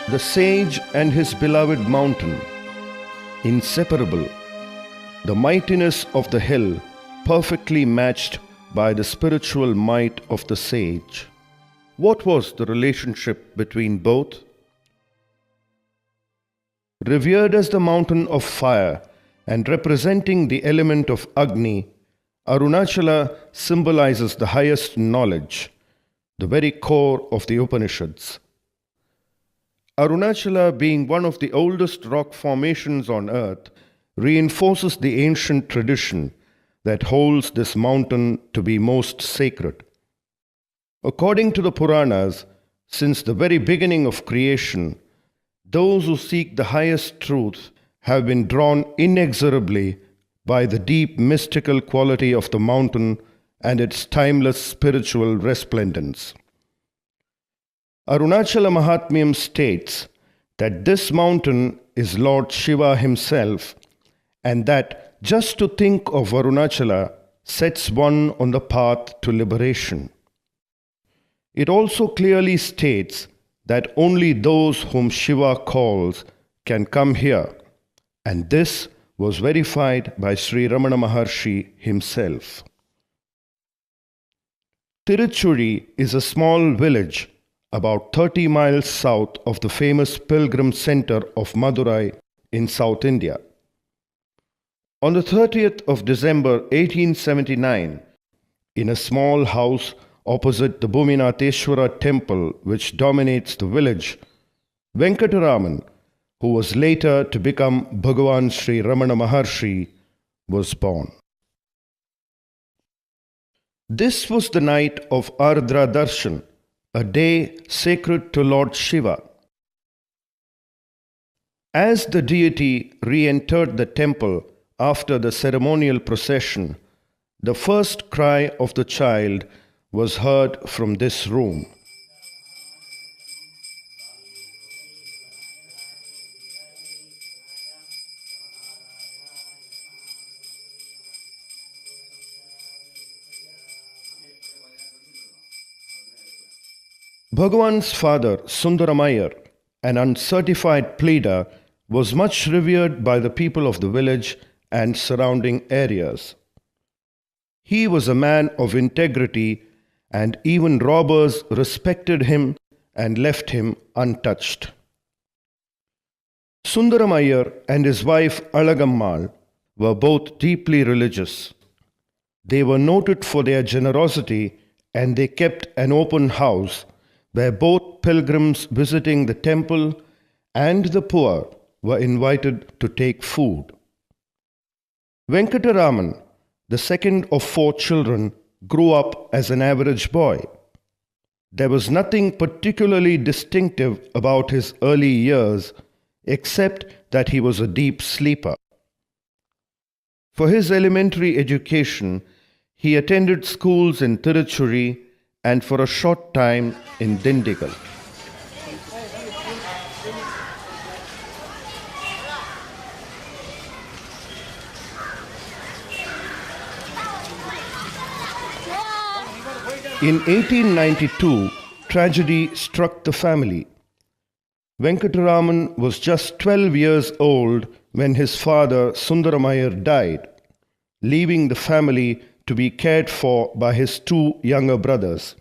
The sage and his beloved mountain, inseparable, the mightiness of the hill perfectly matched by the spiritual might of the sage. What was the relationship between both? Revered as the mountain of fire and representing the element of Agni, Arunachala symbolizes the highest knowledge, the very core of the Upanishads. Arunachala, being one of the oldest rock formations on earth, reinforces the ancient tradition that holds this mountain to be most sacred. According to the Puranas, since the very beginning of creation, those who seek the highest truth have been drawn inexorably by the deep mystical quality of the mountain and its timeless spiritual resplendence. Arunachala Mahatmyam states that this mountain is Lord Shiva himself, and that just to think of Arunachala sets one on the path to liberation. It also clearly states that only those whom Shiva calls can come here, and this was verified by Sri Ramana Maharshi himself. Tiruchuri is a small village about 30 miles south of the famous pilgrim center of Madurai in South India. On the 30th of December 1879, in a small house opposite the Bhuminatheshwara temple which dominates the village, Venkataraman, who was later to become Bhagavan Sri Ramana Maharshi, was born. This was the night of Ardra Darshan, a day sacred to Lord Shiva. As the deity re-entered the temple after the ceremonial procession, the first cry of the child was heard from this room. Bhagavan's father, Sundaramayar, an uncertified pleader, was much revered by the people of the village and surrounding areas. He was a man of integrity, and even robbers respected him and left him untouched. Sundaramayar and his wife Alagammal were both deeply religious. They were noted for their generosity, and they kept an open house where both pilgrims visiting the temple and the poor were invited to take food. Venkataraman, the second of 4 children, grew up as an average boy. There was nothing particularly distinctive about his early years except that he was a deep sleeper. For his elementary education, he attended schools in Tiruchuri and for a short time in Dindigul. In 1892, tragedy struck the family. Venkataraman was just 12 years old when his father Sundaramayar died, leaving the family to be cared for by his 2 younger brothers.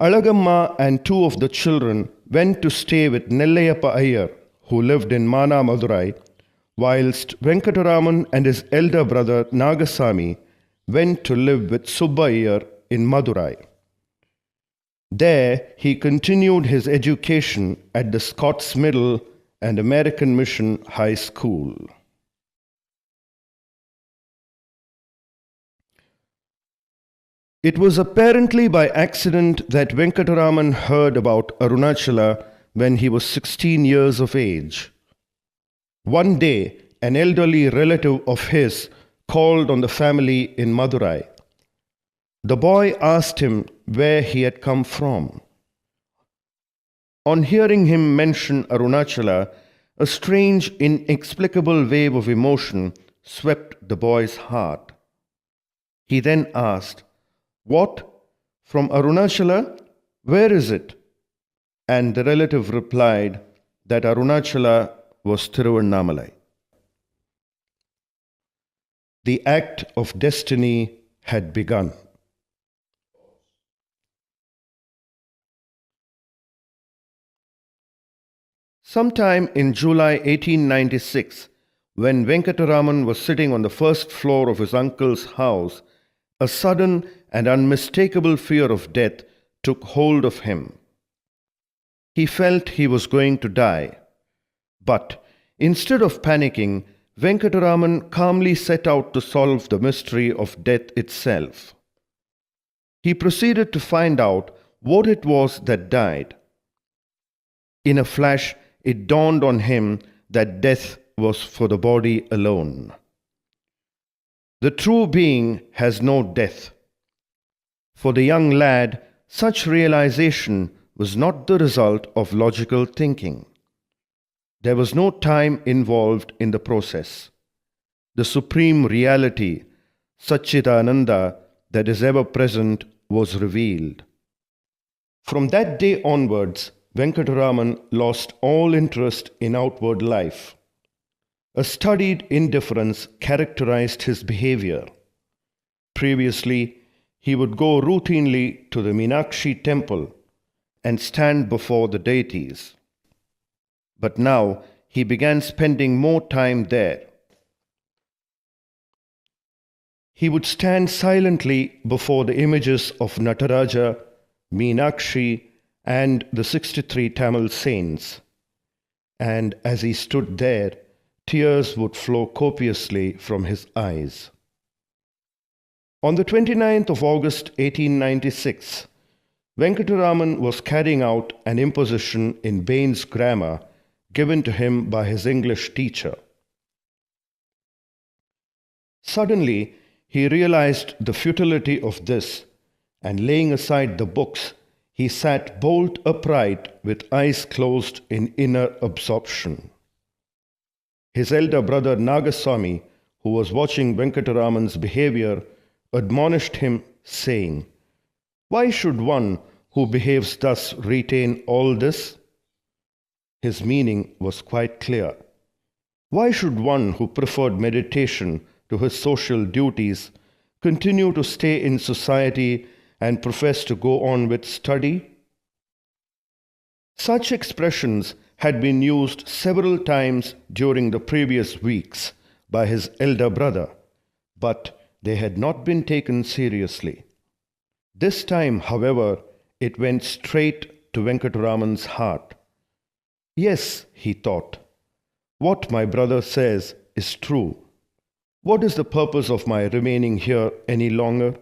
Alagamma and 2 of the children went to stay with Nellayappa Iyer, who lived in Mana Madurai, whilst Venkataraman and his elder brother Nagasami went to live with Subba Iyer in Madurai. There he continued his education at the Scots Middle and American Mission High School. It was apparently by accident that Venkataraman heard about Arunachala when he was 16 years of age. One day, an elderly relative of his called on the family in Madurai. The boy asked him where he had come from. On hearing him mention Arunachala, a strange, inexplicable wave of emotion swept the boy's heart. He then asked, "What? From Arunachala? Where is it?" and the relative replied that Arunachala was Tiruvannamalai. The act of destiny had begun. Sometime in July 1896, when Venkataraman was sitting on the first floor of his uncle's house, a sudden and unmistakable fear of death took hold of him. He felt he was going to die. But instead of panicking, Venkataraman calmly set out to solve the mystery of death itself. He proceeded to find out what it was that died. In a flash, it dawned on him that death was for the body alone. The true being has no death. For the young lad, such realization was not the result of logical thinking. There was no time involved in the process. The supreme reality, Satchidananda, that is ever present, was revealed. From that day onwards, Venkataraman lost all interest in outward life. A studied indifference characterized his behavior. Previously, he would go routinely to the Meenakshi temple and stand before the deities. But now he began spending more time there. He would stand silently before the images of Nataraja, Meenakshi, and the 63 Tamil saints. And as he stood there, tears would flow copiously from his eyes. On the 29th of August 1896, Venkataraman was carrying out an imposition in Bain's grammar given to him by his English teacher. Suddenly, he realized the futility of this, and laying aside the books, he sat bolt upright with eyes closed in inner absorption. His elder brother Nagaswami, who was watching Venkataraman's behavior, admonished him, saying, "Why should one who behaves thus retain all this?" His meaning was quite clear. Why should one who preferred meditation to his social duties continue to stay in society and profess to go on with study? Such expressions had been used several times during the previous weeks by his elder brother, but they had not been taken seriously. This time, however, it went straight to Venkataraman's heart. Yes, he thought, what my brother says is true. What is the purpose of my remaining here any longer?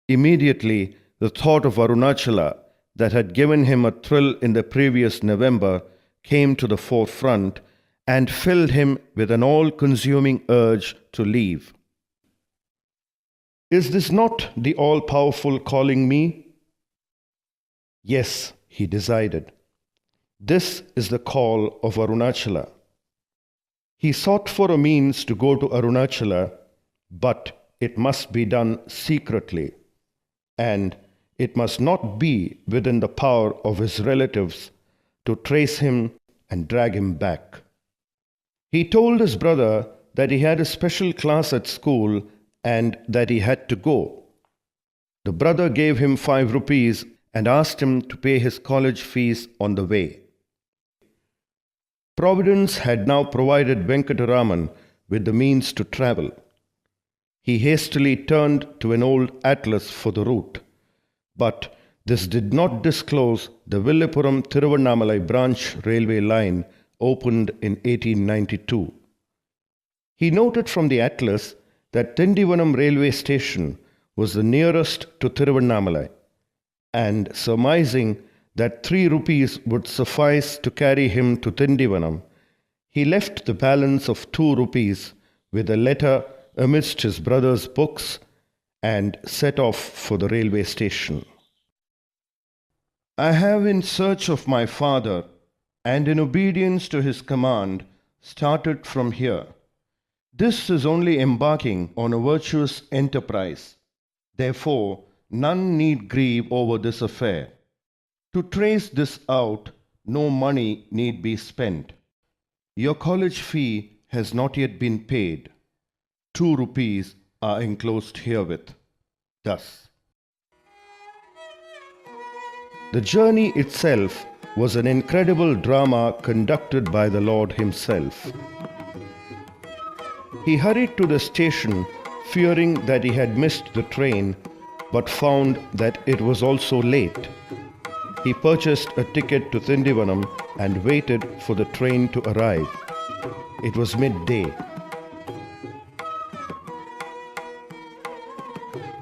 Immediately, the thought of Arunachala that had given him a thrill in the previous November came to the forefront and filled him with an all-consuming urge to leave. Is this not the all-powerful calling me? Yes, he decided. This is the call of Arunachala. He sought for a means to go to Arunachala, but it must be done secretly, and it must not be within the power of his relatives to trace him and drag him back. He told his brother that he had a special class at school and that he had to go. The brother gave him 5 rupees and asked him to pay his college fees on the way. Providence had now provided Venkataraman with the means to travel. He hastily turned to an old atlas for the route, but this did not disclose the Villupuram-Tiruvannamalai branch railway line opened in 1892. He noted from the atlas that Tindivanam railway station was the nearest to Tiruvannamalai, and surmising that 3 rupees would suffice to carry him to Tindivanam, he left the balance of 2 rupees with a letter amidst his brother's books and set off for the railway station. I have, in search of my father and in obedience to his command, started from here. This is only embarking on a virtuous enterprise. Therefore, none need grieve over this affair. To trace this out, no money need be spent. Your college fee has not yet been paid. 2 rupees are enclosed herewith. Thus, the journey itself was an incredible drama conducted by the Lord Himself. He hurried to the station, fearing that he had missed the train, but found that it was also late. He purchased a ticket to Tindivanam and waited for the train to arrive. It was midday.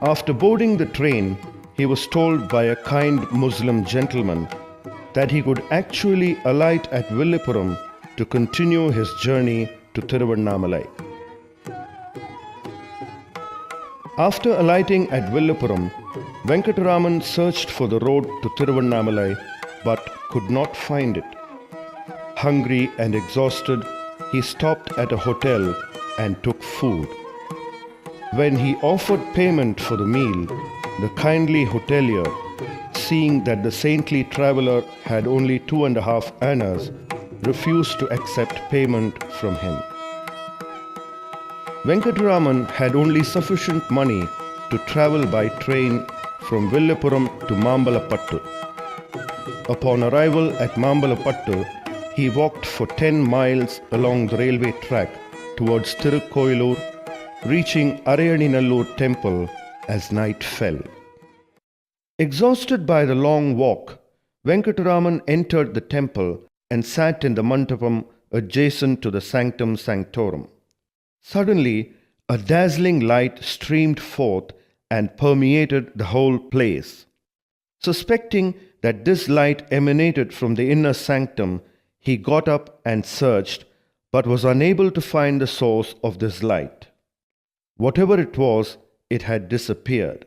After boarding the train, he was told by a kind Muslim gentleman that he could actually alight at Villupuram to continue his journey to Tiruvannamalai. After alighting at Villupuram, Venkataraman searched for the road to Tiruvannamalai but could not find it. Hungry and exhausted, he stopped at a hotel and took food. When he offered payment for the meal, the kindly hotelier, seeing that the saintly traveller had only 2.5 annas, refused to accept payment from him. Venkataraman had only sufficient money to travel by train from Villupuram to Mambalapattu. Upon arrival at Mambalapattu, he walked for 10 miles along the railway track towards Tirukkoilur, reaching Arayaninallur temple as night fell. Exhausted by the long walk, Venkataraman entered the temple and sat in the mandapam adjacent to the sanctum sanctorum. Suddenly, a dazzling light streamed forth and permeated the whole place. Suspecting that this light emanated from the inner sanctum, he got up and searched, but was unable to find the source of this light. Whatever it was, it had disappeared.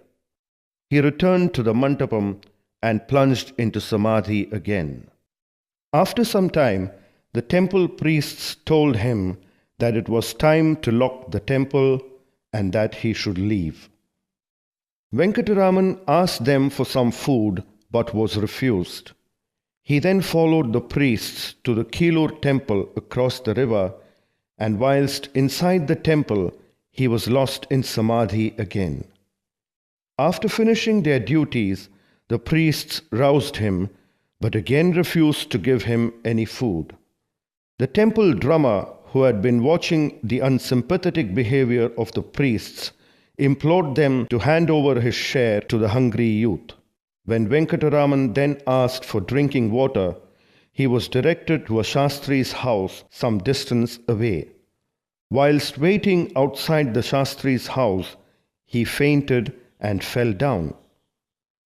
He returned to the mandapam and plunged into samadhi again. After some time, the temple priests told him that it was time to lock the temple and that he should leave. Venkataraman asked them for some food but was refused. He then followed the priests to the Kilur temple across the river, and whilst inside the temple, he was lost in samadhi again. After finishing their duties, the priests roused him, but again refused to give him any food. The temple drummer, who had been watching the unsympathetic behavior of the priests, implored them to hand over his share to the hungry youth. When Venkataraman then asked for drinking water, he was directed to a Shastri's house some distance away. Whilst waiting outside the Shastri's house, he fainted and fell down.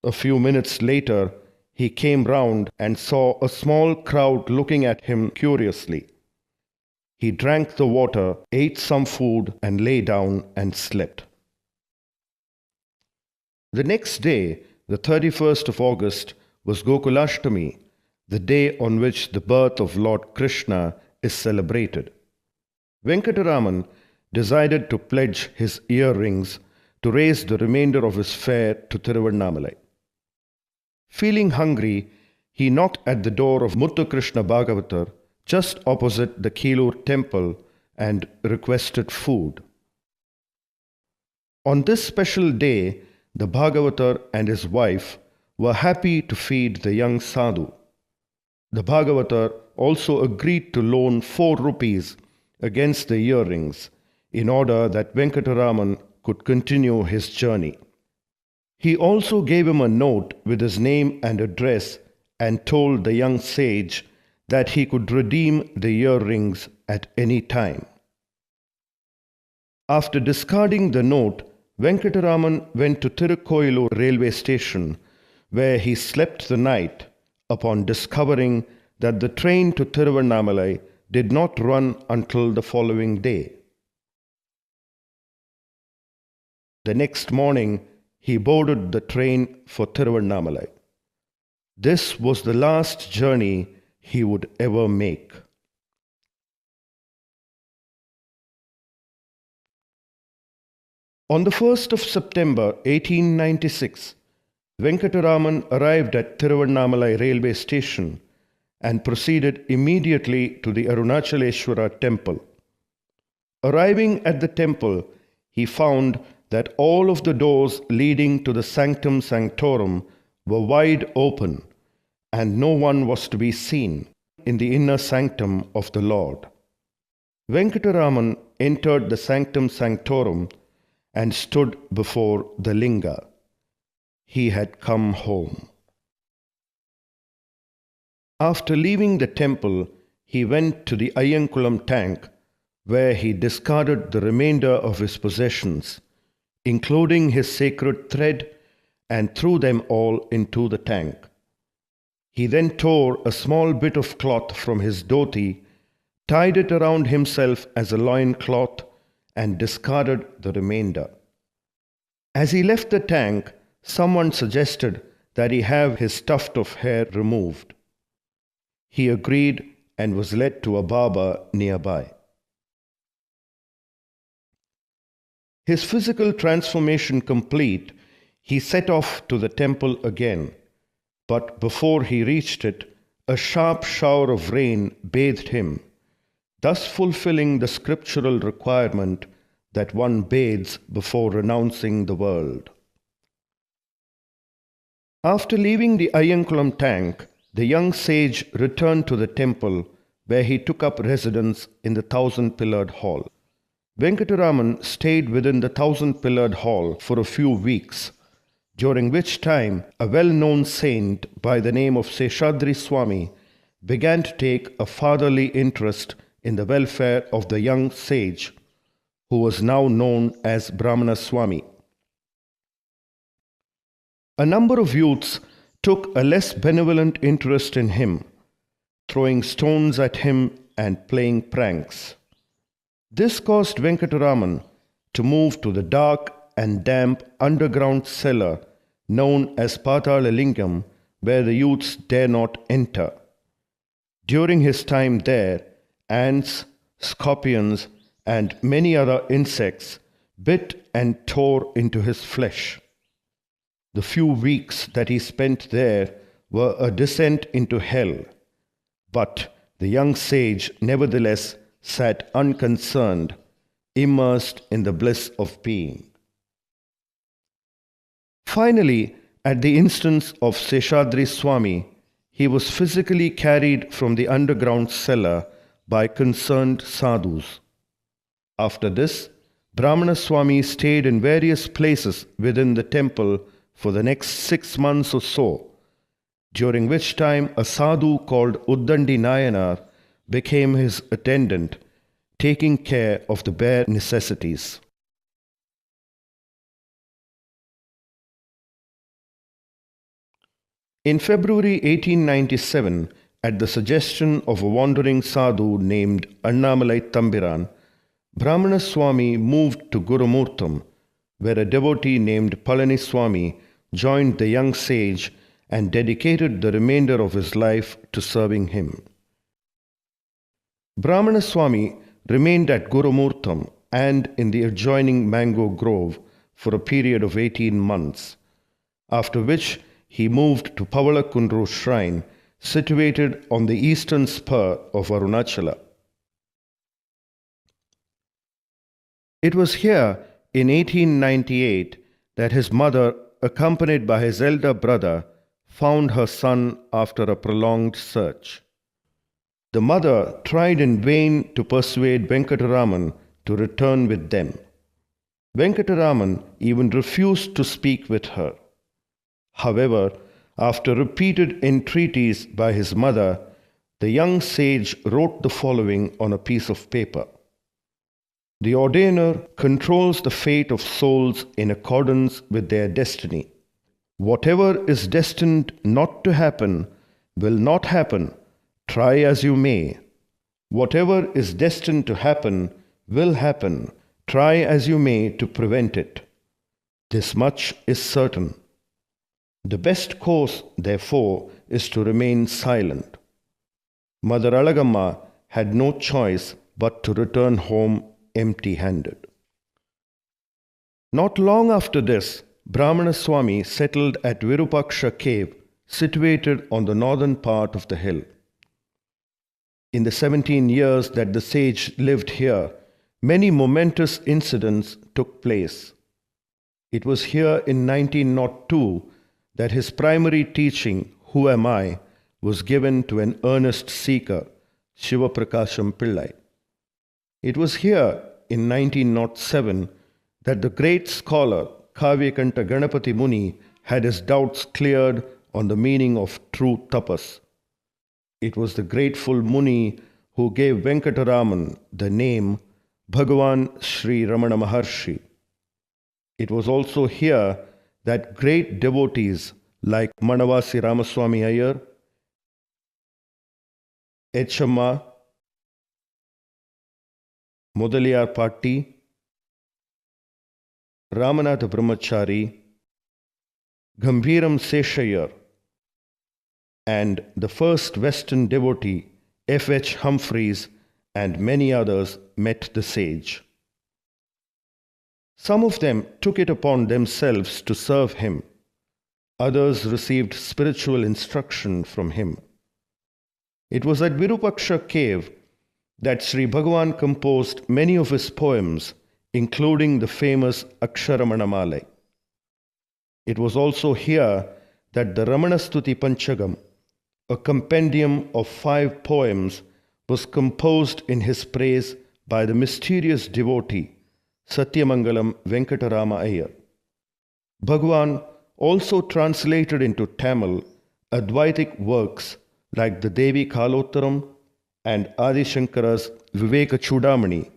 A few minutes later, he came round and saw a small crowd looking at him curiously. He drank the water, ate some food, and lay down and slept. The next day, the 31st of August, was Gokulashtami, the day on which the birth of Lord Krishna is celebrated. Venkataraman decided to pledge his earrings to raise the remainder of his fare to Tiruvannamalai. Feeling hungry, he knocked at the door of Muthukrishna Bhagavatar just opposite the Kilur temple and requested food. On this special day, the Bhagavatar and his wife were happy to feed the young sadhu. The Bhagavatar also agreed to loan 4 rupees against the earrings in order that Venkataraman could continue his journey. He also gave him a note with his name and address and told the young sage that he could redeem the earrings at any time. After discarding the note, Venkataraman went to Tirukkoilur railway station, where he slept the night upon discovering that the train to Tiruvannamalai did not run until the following day. The next morning, he boarded the train for Tiruvannamalai. This was the last journey he would ever make. On the 1st of September 1896, Venkataraman arrived at Tiruvannamalai railway station and proceeded immediately to the Arunachaleshwara temple. Arriving at the temple, he found that all of the doors leading to the sanctum sanctorum were wide open, and no one was to be seen in the inner sanctum of the Lord. Venkataraman entered the sanctum sanctorum and stood before the linga. He had come home. After leaving the temple, he went to the Ayyankulam tank, where he discarded the remainder of his possessions, including his sacred thread, and threw them all into the tank. He then tore a small bit of cloth from his dhoti, tied it around himself as a loin cloth, and discarded the remainder. As he left the tank, someone suggested that he have his tuft of hair removed. He agreed and was led to a barber nearby. His physical transformation complete, he set off to the temple again, but before he reached it, a sharp shower of rain bathed him, thus fulfilling the scriptural requirement that one bathes before renouncing the world. After leaving the Ayyankulam tank, the young sage returned to the temple, where he took up residence in the 1,000-pillared hall. Venkataraman stayed within the 1,000-pillared hall for a few weeks, during which time a well-known saint by the name of Seshadri Swami began to take a fatherly interest in the welfare of the young sage, who was now known as Brahmana Swami. A number of youths took a less benevolent interest in him, throwing stones at him and playing pranks. This caused Venkataraman to move to the dark and damp underground cellar known as Patala Lingam, where the youths dare not enter. During his time there, ants, scorpions, and many other insects bit and tore into his flesh. The few weeks that he spent there were a descent into hell, but the young sage nevertheless sat unconcerned, immersed in the bliss of being. Finally, at the instance of Seshadri Swami, he was physically carried from the underground cellar by concerned sadhus. After this, Brahmana Swami stayed in various places within the temple for the next 6 months or so, during which time a sadhu called Uddandi Nayanar became his attendant, taking care of the bare necessities. In February 1897, at the suggestion of a wandering sadhu named Annamalai Thambiran, Brahmana Swami moved to Gurumurtham, where a devotee named Palani Swami joined the young sage and dedicated the remainder of his life to serving him. Brahmana Swami remained at Gurumurtham and in the adjoining mango grove for a period of 18 months, after which he moved to Pavalakundru shrine, situated on the eastern spur of Arunachala. It was here in 1898 that his mother, accompanied by his elder brother, found her son after a prolonged search. The mother tried in vain to persuade Venkataraman to return with them. Venkataraman even refused to speak with her. However, after repeated entreaties by his mother, the young sage wrote the following on a piece of paper. The ordainer controls the fate of souls in accordance with their destiny. Whatever is destined not to happen will not happen, try as you may. Whatever is destined to happen will happen, try as you may to prevent it. This much is certain. The best course, therefore, is to remain silent. Mother Alagamma had no choice but to return home empty-handed. Not long after this, Brahmana Swami settled at Virupaksha cave, situated on the northern part of the hill. In the 17 years that the sage lived here, many momentous incidents took place. It was here in 1902 that his primary teaching, Who Am I?, was given to an earnest seeker, Shiva Prakasham Pillai. It was here in 1907 that the great scholar Kavyakanta Ganapati Muni had his doubts cleared on the meaning of true tapas. It was the grateful Muni who gave Venkataraman the name Bhagavan Sri Ramana Maharshi. It was also here that great devotees like Manavasi Ramaswamy Iyer, Echamma, Mudaliyar Patti, Ramanatha Brahmachari, Gambhiram Seshayar, and the first Western devotee, F.H. Humphreys, and many others met the sage. Some of them took it upon themselves to serve him. Others received spiritual instruction from him. It was at Virupaksha cave that Sri Bhagavan composed many of his poems, including the famous Aksharamanamala. It was also here that the Ramanastuti Panchagam, a compendium of 5 poems, was composed in his praise by the mysterious devotee Satyamangalam Venkatarama Iyer. Bhagavan also translated into Tamil Advaitic works like the Devi Kalottaram and Adi Shankara's Viveka Chudamani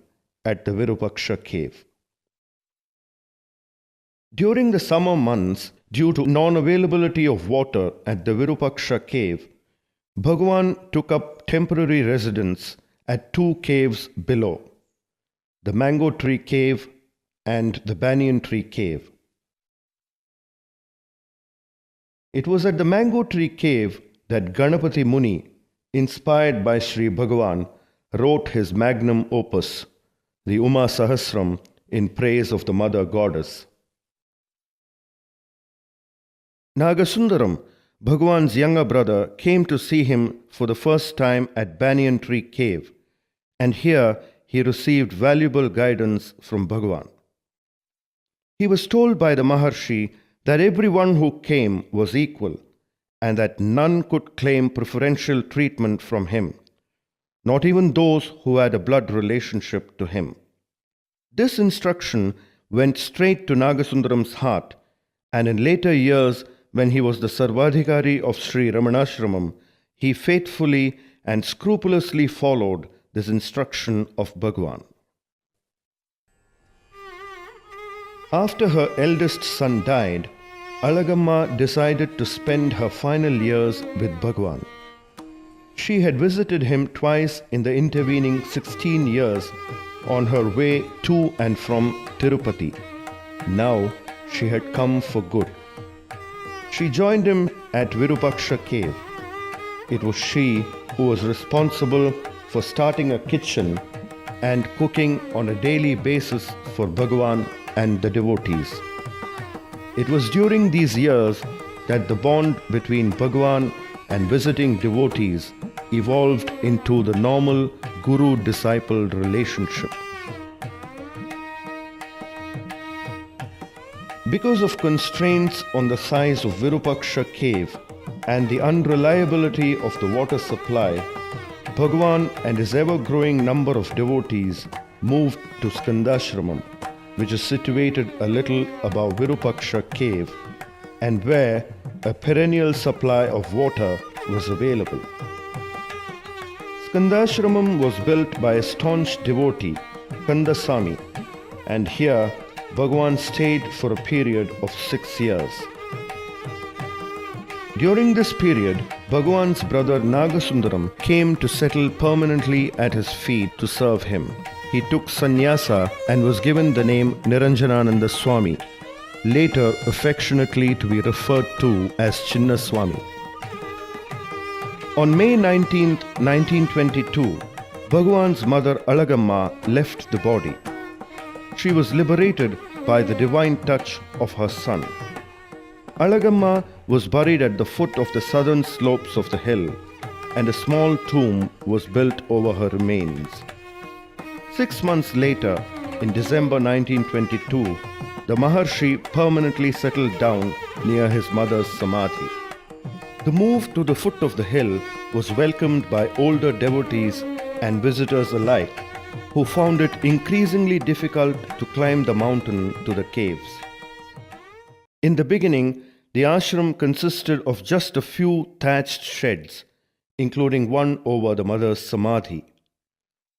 at the Virupaksha cave. During the summer months, due to non-availability of water at the Virupaksha cave, Bhagavan took up temporary residence at 2 caves below, the Mango Tree Cave and the Banyan Tree Cave. It was at the Mango Tree Cave that Ganapati Muni, inspired by Sri Bhagavan, wrote his magnum opus, the Uma Sahasram, in praise of the Mother Goddess. Nagasundaram, Bhagavan's younger brother, came to see him for the first time at Banyan Tree Cave, and here he received valuable guidance from Bhagavan. He was told by the Maharshi that everyone who came was equal, and that none could claim preferential treatment from him, not even those who had a blood relationship to him. This instruction went straight to Nagasundaram's heart, and in later years, when he was the Sarvadhikari of Sri Ramanashramam, he faithfully and scrupulously followed this instruction of Bhagavan. After her eldest son died, Alagamma decided to spend her final years with Bhagavan. She had visited him twice in the intervening 16 years on her way to and from Tirupati. Now she had come for good. She joined him at Virupaksha cave. It was she who was responsible for starting a kitchen and cooking on a daily basis for Bhagavan and the devotees. It was during these years that the bond between Bhagavan and visiting devotees evolved into the normal guru-disciple relationship. Because of constraints on the size of Virupaksha cave and the unreliability of the water supply, Bhagavan and his ever-growing number of devotees moved to Skandashramam, which is situated a little above Virupaksha cave and where a perennial supply of water was available. Skandashramam was built by a staunch devotee, Kandasamy, and here Bhagavan stayed for a period of 6 years. During this period, Bhagavan's brother Nagasundaram came to settle permanently at his feet to serve him. He took sannyasa and was given the name Niranjanananda Swami, later affectionately to be referred to as Chinna Swami. On May 19, 1922, Bhagavan's mother Alagamma left the body. She was liberated by the divine touch of her son. Alagamma was buried at the foot of the southern slopes of the hill, and a small tomb was built over her remains. 6 months later, in December 1922, the Maharshi permanently settled down near his mother's samadhi. The move to the foot of the hill was welcomed by older devotees and visitors alike, who found it increasingly difficult to climb the mountain to the caves. In the beginning, the ashram consisted of just a few thatched sheds, including one over the mother's samadhi.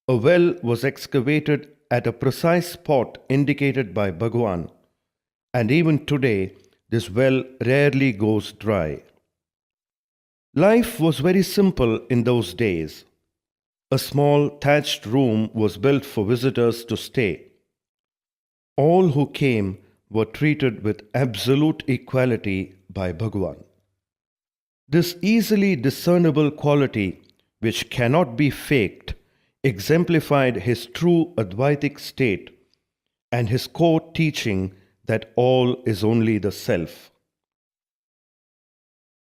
A well was excavated at a precise spot indicated by Bhagwan, and even today this well rarely goes dry. Life was very simple in those days. A small thatched room was built for visitors to stay. All who came were treated with absolute equality by Bhagwan. This easily discernible quality, which cannot be faked, exemplified his true Advaitic state and his core teaching that all is only the self.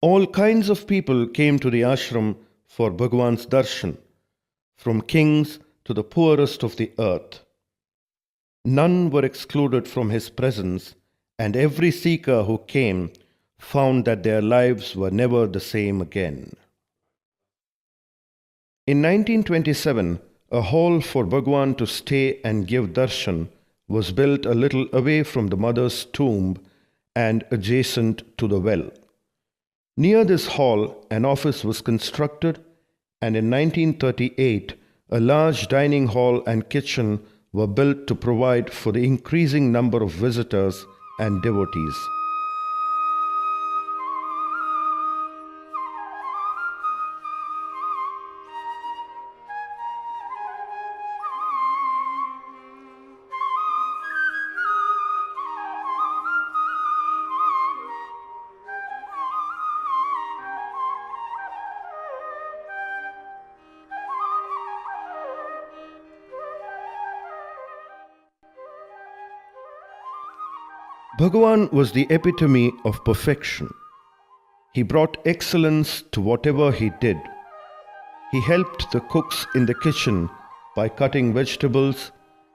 All kinds of people came to the ashram for Bhagwan's darshan, from kings to the poorest of the earth. None were excluded from his presence, and every seeker who came found that their lives were never the same again. In 1927, a hall for Bhagwan to stay and give darshan was built a little away from the mother's tomb and adjacent to the well. Near this hall, an office was constructed, and in 1938, a large dining hall and kitchen were built to provide for the increasing number of visitors and devotees. Bhagwan was the epitome of perfection. He brought excellence to whatever he did. He helped the cooks in the kitchen by cutting vegetables,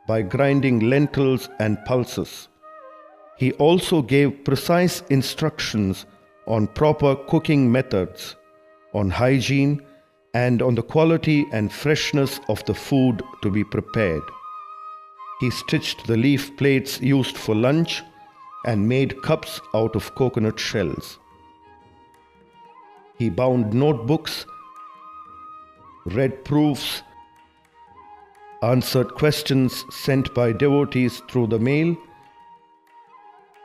by grinding lentils and pulses. He also gave precise instructions on proper cooking methods, on hygiene, and on the quality and freshness of the food to be prepared. He stitched the leaf plates used for lunch and made cups out of coconut shells. He bound notebooks, read proofs, answered questions sent by devotees through the mail,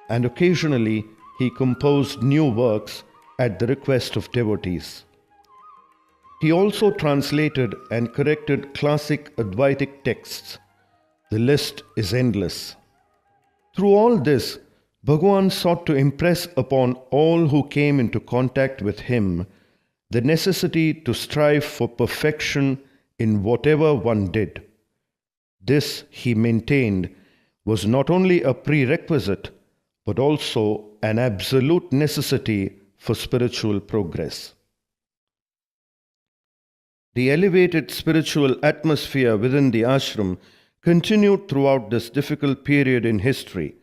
and occasionally he composed new works at the request of devotees. He also translated and corrected classic Advaitic texts. The list is endless. Through all this, Bhagwan sought to impress upon all who came into contact with him the necessity to strive for perfection in whatever one did. This, he maintained, was not only a prerequisite, but also an absolute necessity for spiritual progress. The elevated spiritual atmosphere within the ashram continued throughout this difficult period in history,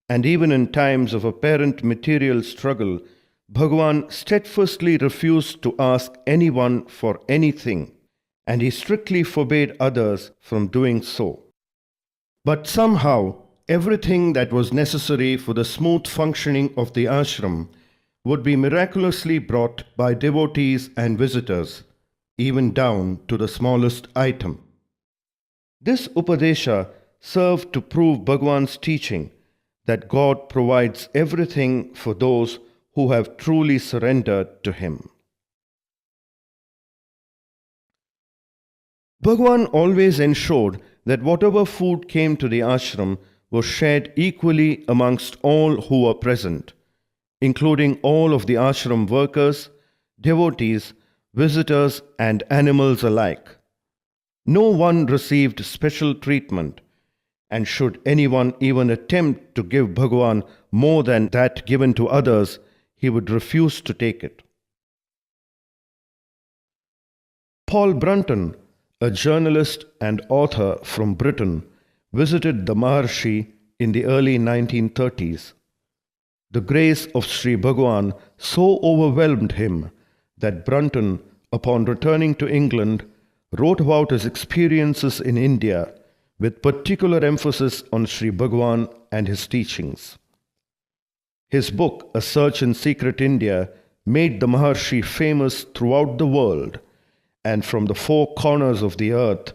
and even in times of apparent material struggle, Bhagwan steadfastly refused to ask anyone for anything, and he strictly forbade others from doing so. But somehow, everything that was necessary for the smooth functioning of the ashram would be miraculously brought by devotees and visitors, even down to the smallest item. This Upadesha served to prove Bhagwan's teaching that God provides everything for those who have truly surrendered to Him. Bhagwan always ensured that whatever food came to the ashram was shared equally amongst all who were present, including all of the ashram workers, devotees, visitors, and animals alike. No one received special treatment, and should anyone even attempt to give Bhagwan more than that given to others, he would refuse to take it. Paul Brunton, a journalist and author from Britain, visited the Maharshi in the early 1930s. The grace of Sri Bhagwan so overwhelmed him that Brunton, upon returning to England, wrote about his experiences in India with particular emphasis on Sri Bhagwan and his teachings. His book, A Search in Secret India, made the Maharshi famous throughout the world, and from the four corners of the earth,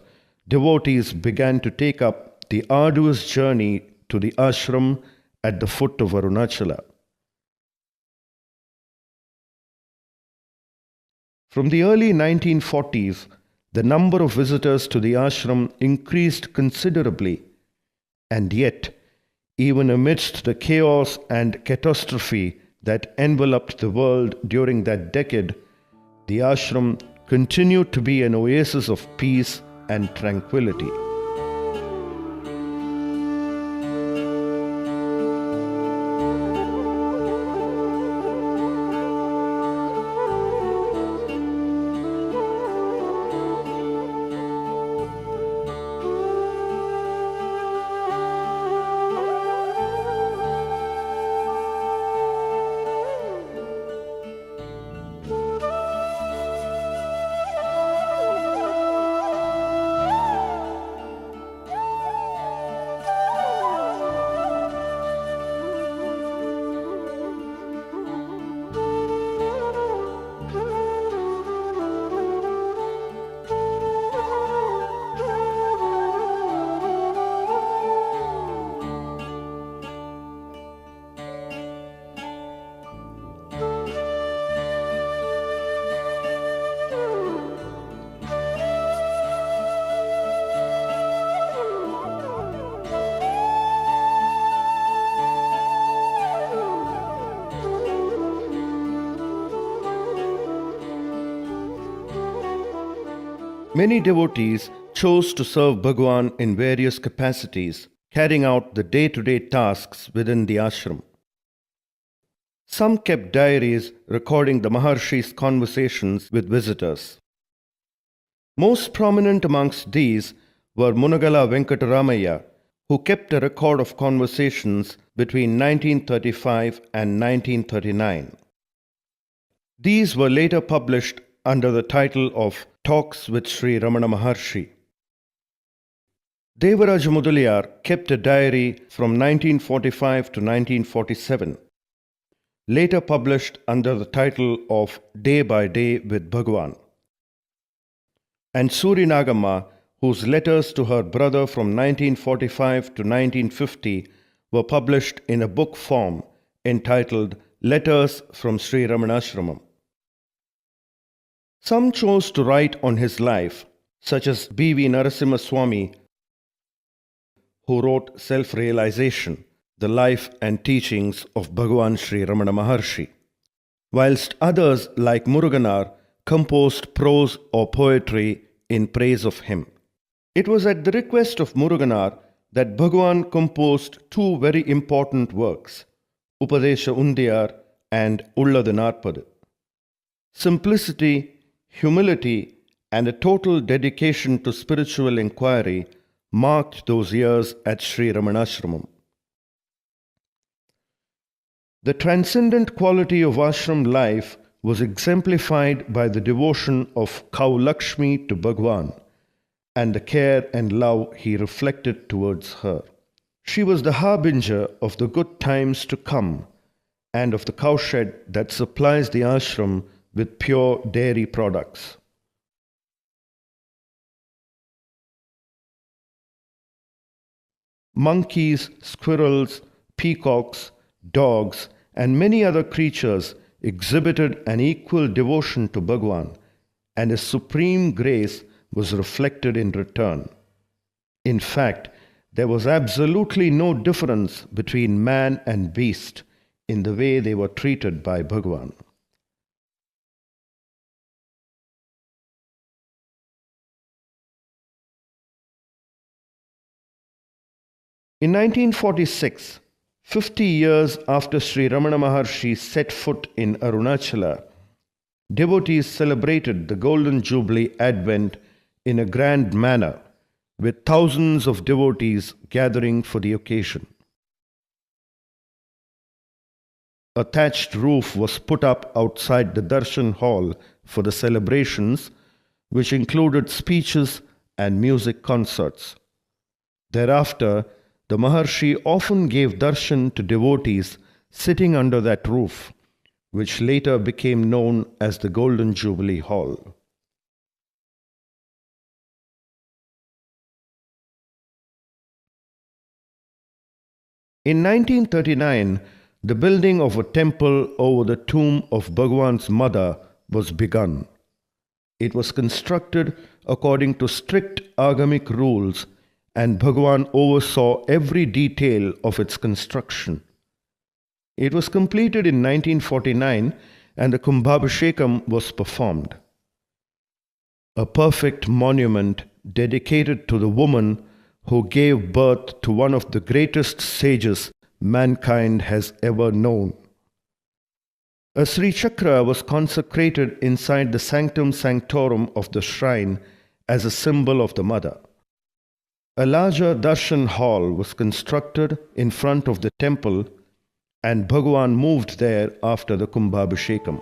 devotees began to take up the arduous journey to the ashram at the foot of Arunachala. From the early 1940s, the number of visitors to the ashram increased considerably, and yet, even amidst the chaos and catastrophe that enveloped the world during that decade, the ashram continued to be an oasis of peace and tranquility. Many devotees chose to serve Bhagwan in various capacities, carrying out the day-to-day tasks within the ashram. Some kept diaries recording the Maharshi's conversations with visitors. Most prominent amongst these were Munagala Venkataramaya, who kept a record of conversations between 1935 and 1939. These were later published under the title of Talks with Sri Ramana Maharshi. Devaraj Mudaliar kept a diary from 1945 to 1947, later published under the title of Day by Day with Bhagwan. And Suri Nagamma, whose letters to her brother from 1945 to 1950 were published in a book form entitled Letters from Sri Ramanashramam. Some chose to write on his life, such as B.V. Narasimha Swami, who wrote Self-Realization, the life and teachings of Bhagwan Sri Ramana Maharshi, whilst others like Muruganar composed prose or poetry in praise of him. It was at the request of Muruganar that Bhagwan composed two very important works, Upadesha Undiyar and Ulladu Narpadu. Simplicity, humility, and a total dedication to spiritual inquiry marked those years at Sri Ramanashramam. The transcendent quality of ashram life was exemplified by the devotion of cow Lakshmi to Bhagwan and the care and love he reflected towards her. She was the harbinger of the good times to come and of the cowshed that supplies the ashram with pure dairy products. Monkeys, squirrels, peacocks, dogs, and many other creatures exhibited an equal devotion to Bhagwan, and his supreme grace was reflected in return. In fact, there was absolutely no difference between man and beast in the way they were treated by Bhagwan. In 1946, 50 years after Sri Ramana Maharshi set foot in Arunachala, devotees celebrated the Golden Jubilee Advent in a grand manner, with thousands of devotees gathering for the occasion. A thatched roof was put up outside the Darshan Hall for the celebrations, which included speeches and music concerts. Thereafter, the Maharshi often gave darshan to devotees sitting under that roof, which later became known as the Golden Jubilee Hall. In 1939, the building of a temple over the tomb of Bhagwan's mother was begun. It was constructed according to strict agamic rules, and Bhagwan oversaw every detail of its construction. It was completed in 1949 and the Kumbhabhishekam was performed. A perfect monument dedicated to the woman who gave birth to one of the greatest sages mankind has ever known. A Sri Chakra was consecrated inside the sanctum sanctorum of the shrine as a symbol of the mother. A larger darshan hall was constructed in front of the temple, and Bhagwan moved there after the Kumbhabhishekam.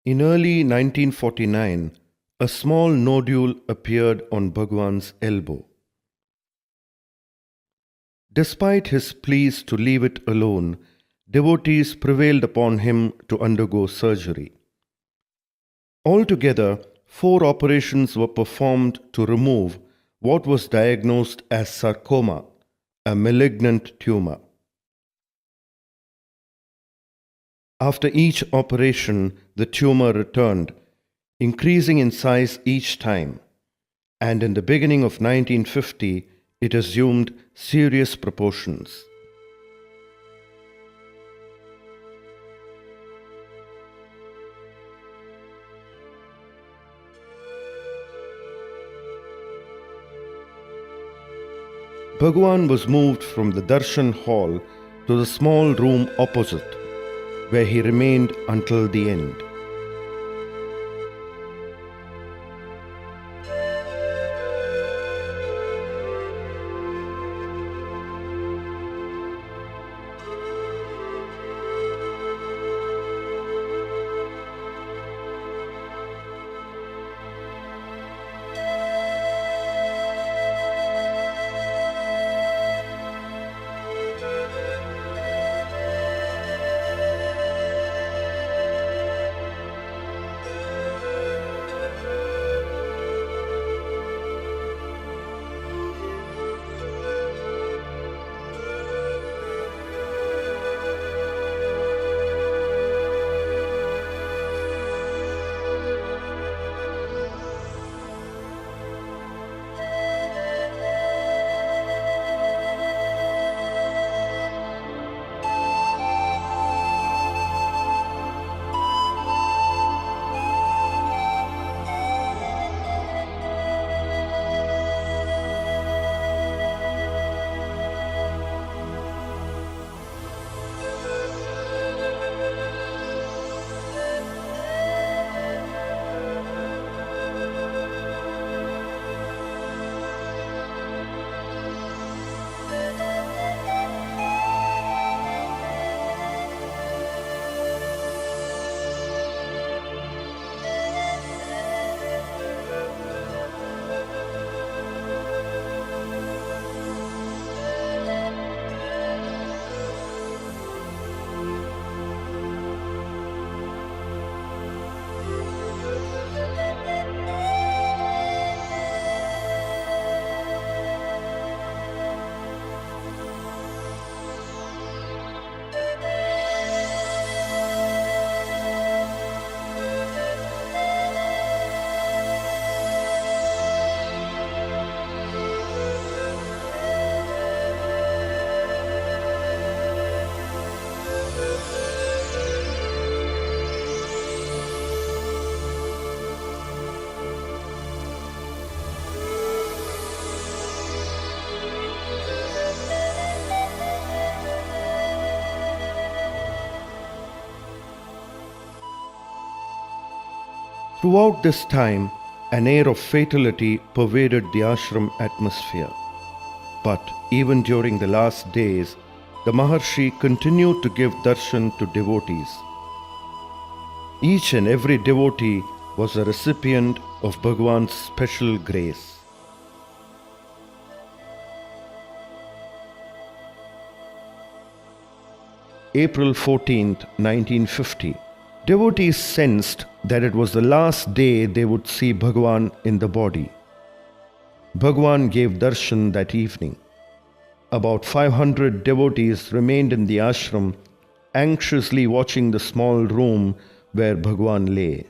In early 1949, a small nodule appeared on Bhagwan's elbow. Despite his pleas to leave it alone, devotees prevailed upon him to undergo surgery. Altogether, 4 operations were performed to remove what was diagnosed as sarcoma, a malignant tumor. After each operation, the tumor returned, increasing in size each time, and in the beginning of 1950, it assumed serious proportions. Bhagwan was moved from the darshan hall to the small room opposite, where he remained until the end. Throughout this time, an air of fatality pervaded the ashram atmosphere. But even during the last days, the Maharshi continued to give darshan to devotees. Each and every devotee was a recipient of Bhagwan's special grace. April 14th, 1950. Devotees sensed that it was the last day they would see Bhagwan in the body. Bhagwan gave darshan that evening. About 500 devotees remained in the ashram, anxiously watching the small room where Bhagwan lay.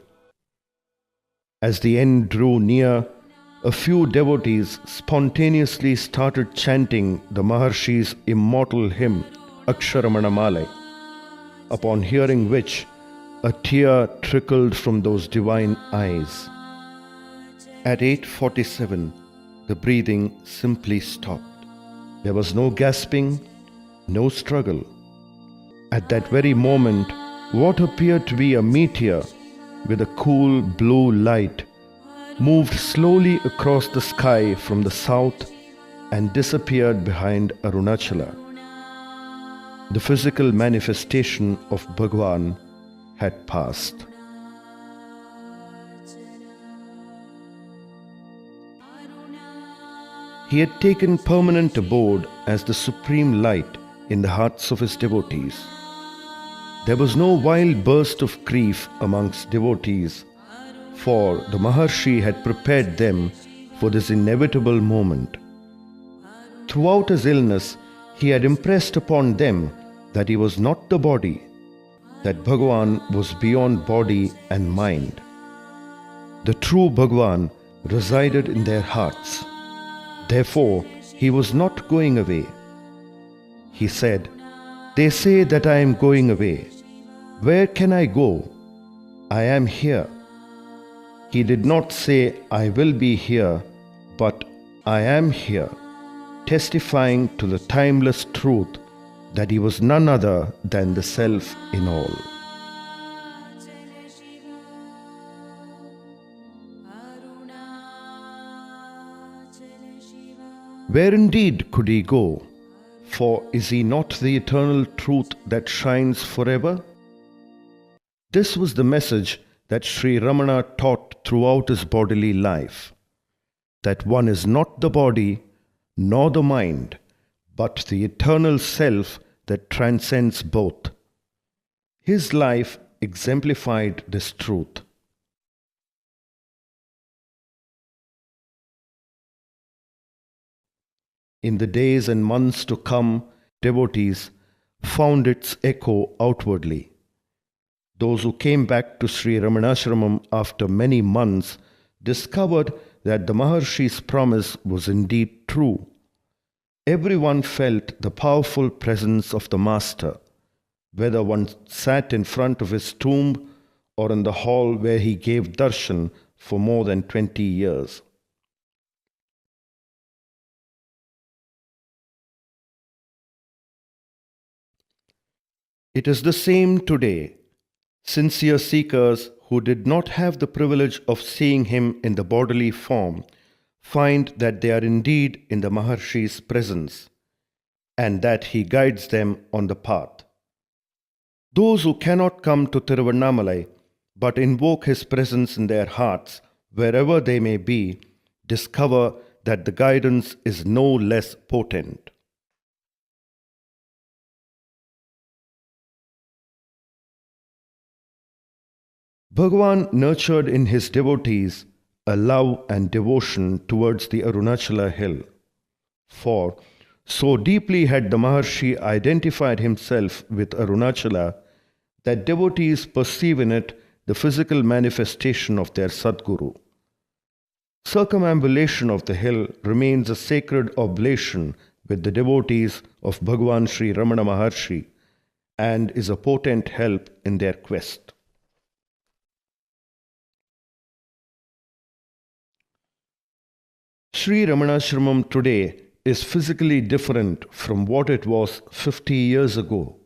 As the end drew near, a few devotees spontaneously started chanting the Maharshi's immortal hymn, Aksharamana Malai, upon hearing which a tear trickled from those divine eyes. At 8:47, the breathing simply stopped. There was no gasping, no struggle. At that very moment, what appeared to be a meteor with a cool blue light moved slowly across the sky from the south and disappeared behind Arunachala. The physical manifestation of Bhagwan had passed. He had taken permanent abode as the supreme light in the hearts of his devotees. There was no wild burst of grief amongst devotees, for the Maharshi had prepared them for this inevitable moment. Throughout his illness, he had impressed upon them that he was not the body, that Bhagwan was beyond body and mind. the true Bhagwan resided in their hearts. Therefore, he was not going away. He said, "They say that I am going away. Where can I go? I am here." He did not say, "I will be here," but "I am here," testifying to the timeless truth that he was none other than the Self in all. Where indeed could he go? For is he not the eternal truth that shines forever? This was the message that Sri Ramana taught throughout his bodily life, that one is not the body nor the mind, but the eternal self that transcends both. His life exemplified this truth. In the days and months to come, devotees found its echo outwardly. Those who came back to Sri Ramanashramam after many months discovered that the Maharshi's promise was indeed true. Everyone felt the powerful presence of the Master, whether one sat in front of his tomb or in the hall where he gave darshan for more than 20 years. It is the same today. Sincere seekers who did not have the privilege of seeing him in the bodily form find that they are indeed in the Maharshi's presence and that he guides them on the path. Those who cannot come to Tiruvannamalai but invoke his presence in their hearts wherever they may be discover that the guidance is no less potent. Bhagavan nurtured in his devotees a love and devotion towards the Arunachala hill. For so deeply had the Maharshi identified himself with Arunachala that devotees perceive in it the physical manifestation of their Sadguru. Circumambulation of the hill remains a sacred oblation with the devotees of Bhagavan Sri Ramana Maharshi and is a potent help in their quest. Sri Ramanashramam today is physically different from what it was 50 years ago.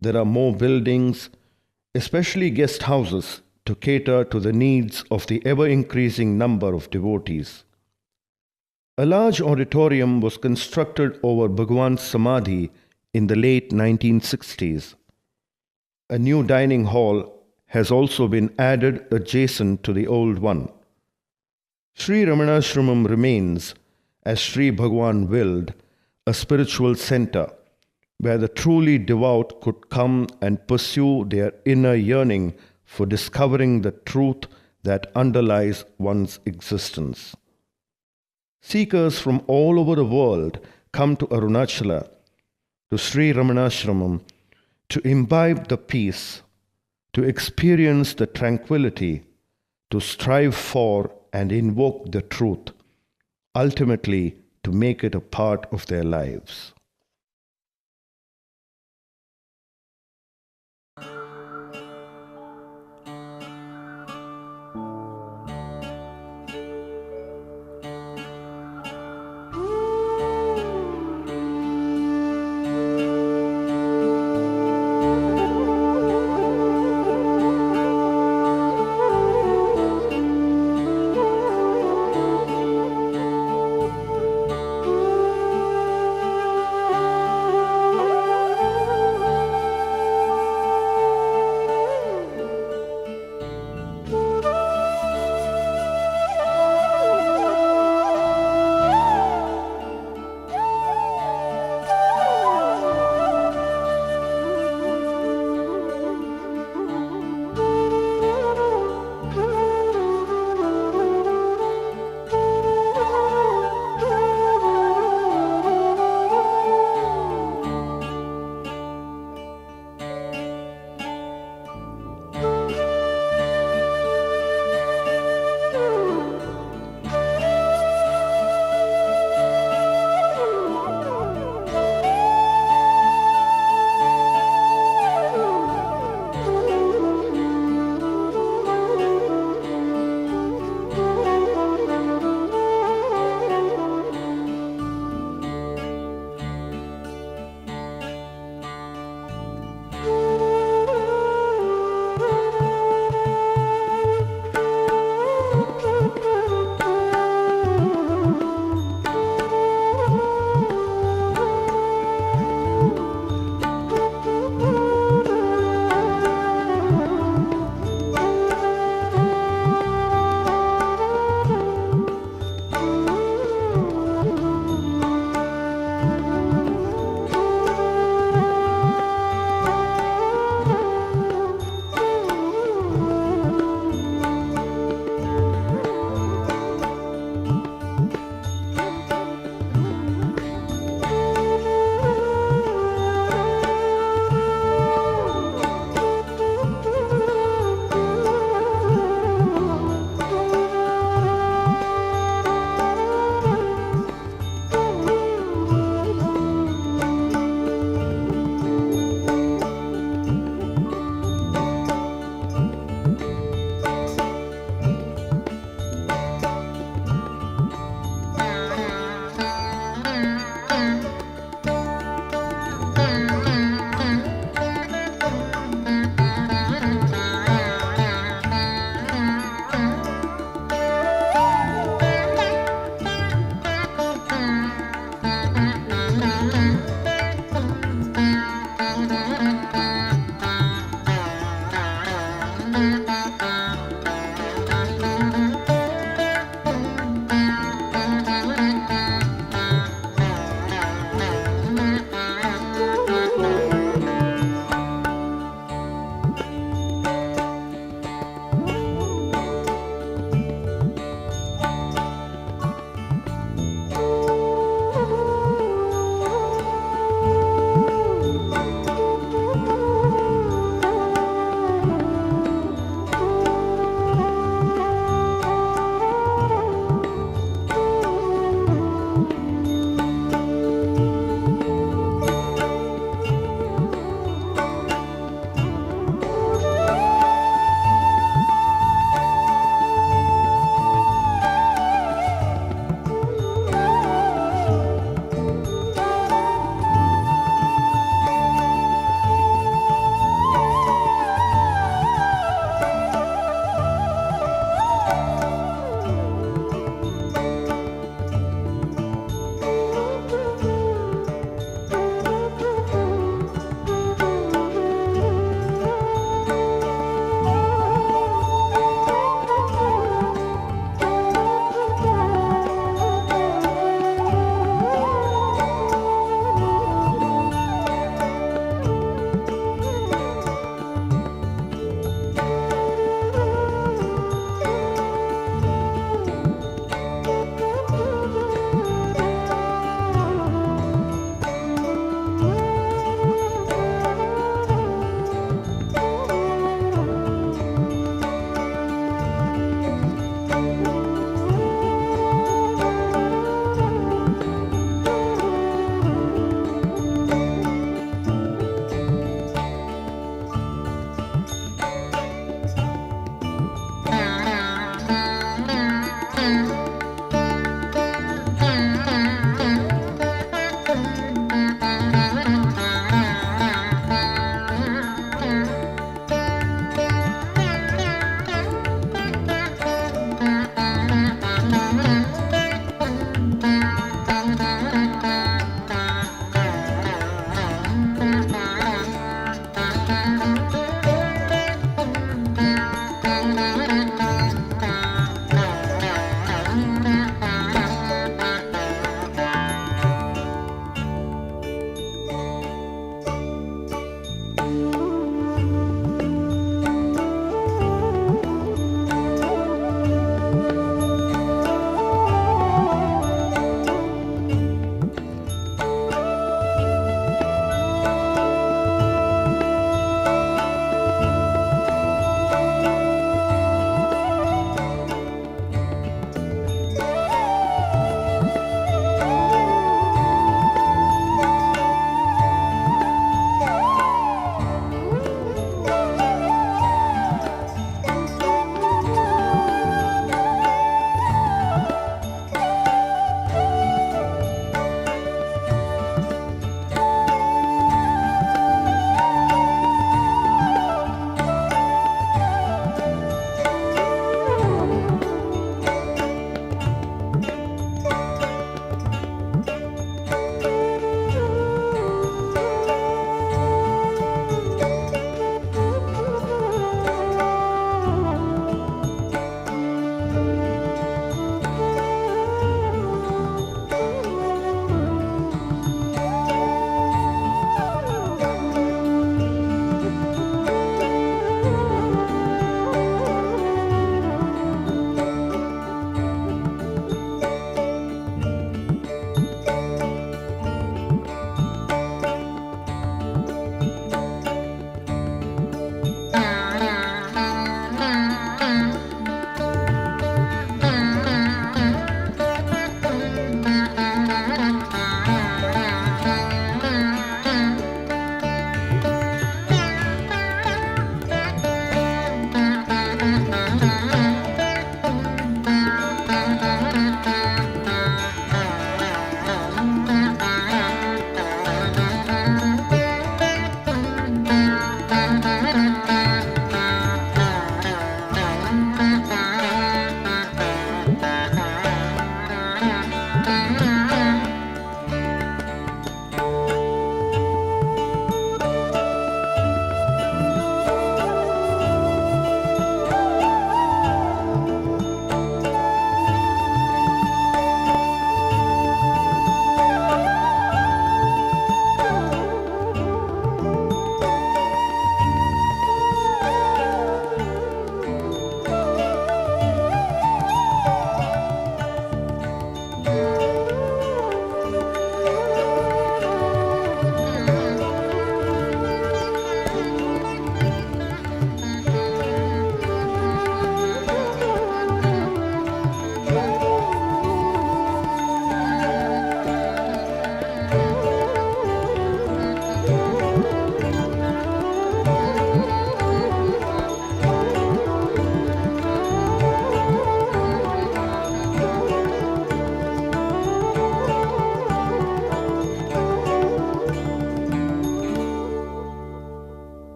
There are more buildings, especially guest houses, to cater to the needs of the ever-increasing number of devotees. A large auditorium was constructed over Bhagavan's Samadhi in the late 1960s. A new dining hall has also been added adjacent to the old one. Sri Ramanashramam remains, as Sri Bhagavan willed, a spiritual center where the truly devout could come and pursue their inner yearning for discovering the truth that underlies one's existence. Seekers from all over the world come to Arunachala, to Sri Ramanashramam, to imbibe the peace, to experience the tranquility, to strive for and invoke the truth, ultimately to make it a part of their lives.